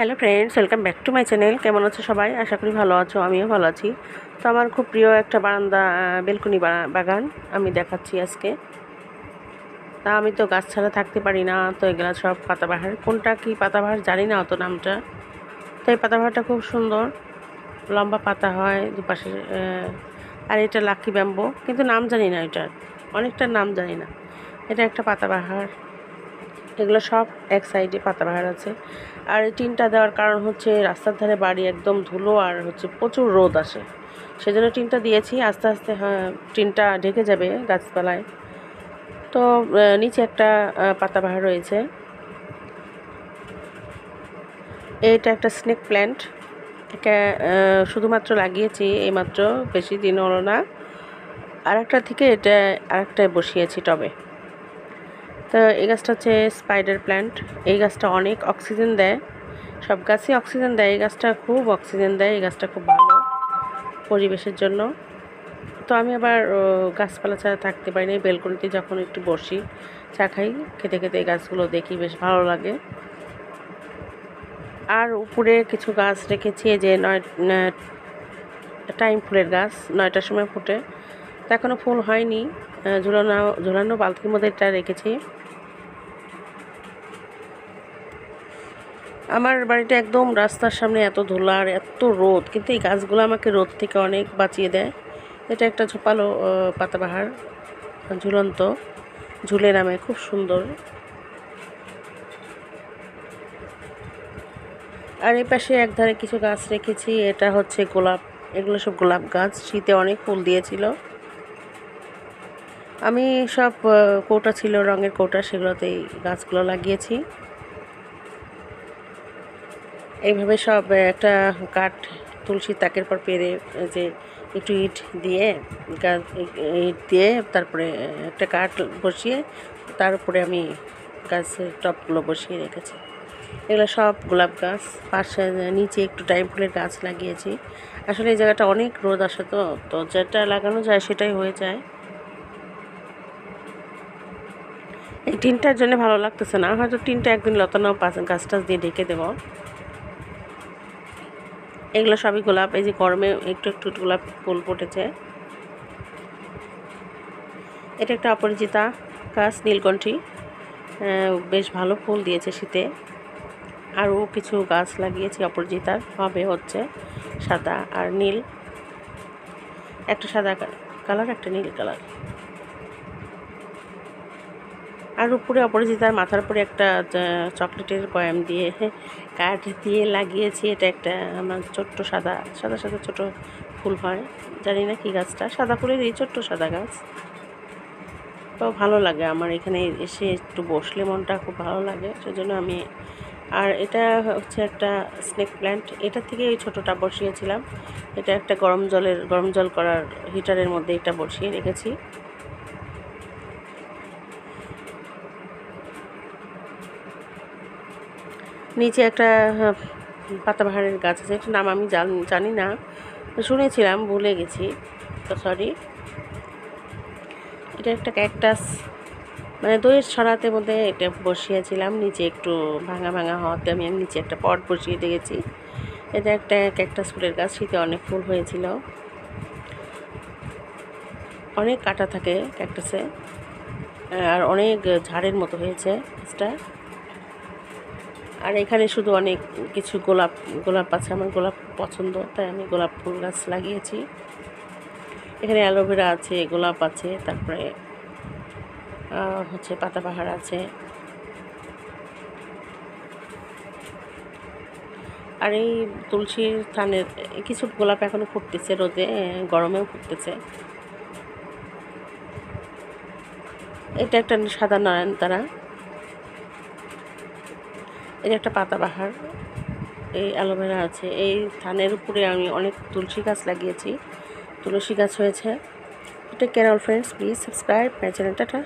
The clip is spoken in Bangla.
Hello friends, welcome back to my channel. কেমন আছো সবাই? আশা করি ভালো আছো, আমিও ভালো আছি। তো আমার খুব প্রিয় একটা বারান্দা বেলকনি বাগান আমি দেখাচ্ছি আজকে। তা আমি তো গাছ ছাড়া থাকতে পারি না, তো এগুলা সব পাতাবাহার। কোনটা কি পাতাবাহার জানি না অত নামটা। তো এই পাতাবাহারটা খুব সুন্দর, লম্বা পাতা হয় দুপাশে। আর এটা লাকি ব্যাম্বো, কিন্তু নাম জানি না এটার, অনেকটার নাম জানি না। এটা একটা পাতাবাহার। এগুলো সব এক সাইডে পাতাবাহার আছে। আর এই টিনটা দেওয়ার কারণ হচ্ছে রাস্তার ধারে বাড়ি, একদম ধুলো আর হচ্ছে প্রচুর রোদ আসে, সেজন্য টিনটা দিয়েছি। আস্তে আস্তে টিনটা ঢেকে যাবে গাছপালায়। তো নিচে একটা পাতাবাহার রয়েছে। এটা একটা স্নেক প্ল্যান্ট, এটা শুধুমাত্র লাগিয়েছি এইমাত্র, বেশি দিন হলো না। আরেকটা থেকে এটা আরেকটায় বসিয়েছি টবে। তো এই গাছটা হচ্ছে স্পাইডার প্ল্যান্ট। এই গাছটা অনেক অক্সিজেন দেয়, সব গাছই অক্সিজেন দেয়, এই গাছটা খুব অক্সিজেন দেয়। এই গাছটা খুব ভালো পরিবেশের জন্য। তো আমি আবার গাছপালা ছাড়া থাকতে পারি না। বেলকনিতে যখন একটু বসি, চা খাই, খেতে খেতে এই গাছগুলো দেখি, বেশ ভালো লাগে। আর উপরে কিছু গাছ রেখেছি, যে টাইম ফুলের গাছ 9টার সময় ফুটে, তো এখনও ফুল হয়নি। ঝুলানো ঝুলানো বালতির মধ্যে এটা রেখেছি। আমার বাড়িটা একদম রাস্তার সামনে, এত ধুলা আর এত রোদ, কিন্তু এই গাছগুলো আমাকে রোদ থেকে অনেক বাঁচিয়ে দেয়। এটা একটা ঝোপালো পাতাবাহার, ঝুলন্ত, ঝুলে নামে, খুব সুন্দর। আর এই পাশে একধারে কিছু গাছ রেখেছি, এটা হচ্ছে গোলাপ। এগুলো সব গোলাপ গাছ, শীতে অনেক ফুল দিয়েছিল। আমি সব কৌটা ছিল, রঙের কৌটা, সেগুলোতেই গাছগুলো লাগিয়েছি। এইভাবে সব একটা কাঠ, তুলসী তাকের পর পেরে, যে একটু ইট দিয়ে ইট দিয়ে তারপরে একটা কাঠ বসিয়ে তার উপরে আমি গাছের টবগুলো বসিয়ে রেখেছি। এগুলো সব গোলাপ গাছ। পাশে নিচে একটু টাইম ফুলের গাছ লাগিয়েছি। আসলে এই জায়গাটা অনেক রোদ আসে, তো তো যেটা লাগানো যায় সেটাই হয়ে যায়। এই টিনটার জন্য ভালো লাগতেছে না, হয়তো টিনটা একদিন লতানো গাছ টাছ দিয়ে ঢেকে দেবো। এগুলো সবই গোলাপ। এই যে গরমে একটু একটু গোলাপ ফুল ফুটেছে। এটা একটা অপরাজিতা গাছ, নীলকণ্ঠী, বেশ ভালো ফুল দিয়েছে শীতে। আরও কিছু গাছ লাগিয়েছি অপরাজিতার, হবে হচ্ছে সাদা আর নীল, একটা সাদা কালার, একটা নীল কালার। আর উপরে অপরাজিতার মাথার উপরে একটা চকলেটের বয়াম দিয়ে কাঠ দিয়ে লাগিয়েছি। এটা একটা আমার ছোট্ট সাদা সাদা সাদা ছোটো ফুল হয়, জানি না কি গাছটা, সাদা ফুলের এই ছোট্ট সাদা গাছ। তো ভালো লাগে আমার এখানে এসে একটু বসলে, মনটা খুব ভালো লাগে, সেজন্য আমি। আর এটা হচ্ছে একটা স্নেক প্ল্যান্ট, এটা থেকে এই ছোটোটা বসিয়েছিলাম। এটা একটা গরম জল করার হিটারের মধ্যে এটা বসিয়ে রেখেছি। নিচে একটা পাতাবাহারের গাছ আছে, এটার নাম আমি জানি না, শুনেছিলাম, ভুলে গেছি, তো সরি। এটা একটা ক্যাকটাস, মানে দইয়ের ছড়াতে মধ্যে এটা বসিয়েছিলাম। নিচে একটু ভাঙা ভাঙা হওয়াতে আমি নিচে একটা পট বসিয়ে দিয়েছি। এটা একটা ক্যাকটাস ফুলের গাছ, শীতে অনেক ফুল হয়েছিল। অনেক কাঁটা থাকে ক্যাকটাসে, আর অনেক ঝাড়ের মতো হয়েছে গাছটা। আর এখানে শুধু অনেক কিছু গোলাপ আছে, আমার গোলাপ পছন্দ, তাই আমি গোলাপ ফুল গাছ লাগিয়েছি। এখানে অ্যালোভেরা আছে, গোলাপ আছে, তারপরে হচ্ছে পাতাবাহার আছে। আর এই তুলসীর থানের কিছু গোলাপ এখনো ফুটতেছে, রোদে গরমেও ফুটতেছে। এটা একটা সাদা নয়নতারা, এটা একটা পাতাবাহার, এই অ্যালোভেরা আছে। এই থানের উপরে আমি অনেক তুলসী গাছ লাগিয়েছি, তুলসী গাছ হয়েছে। Take care all friends, please subscribe my channel. Tata.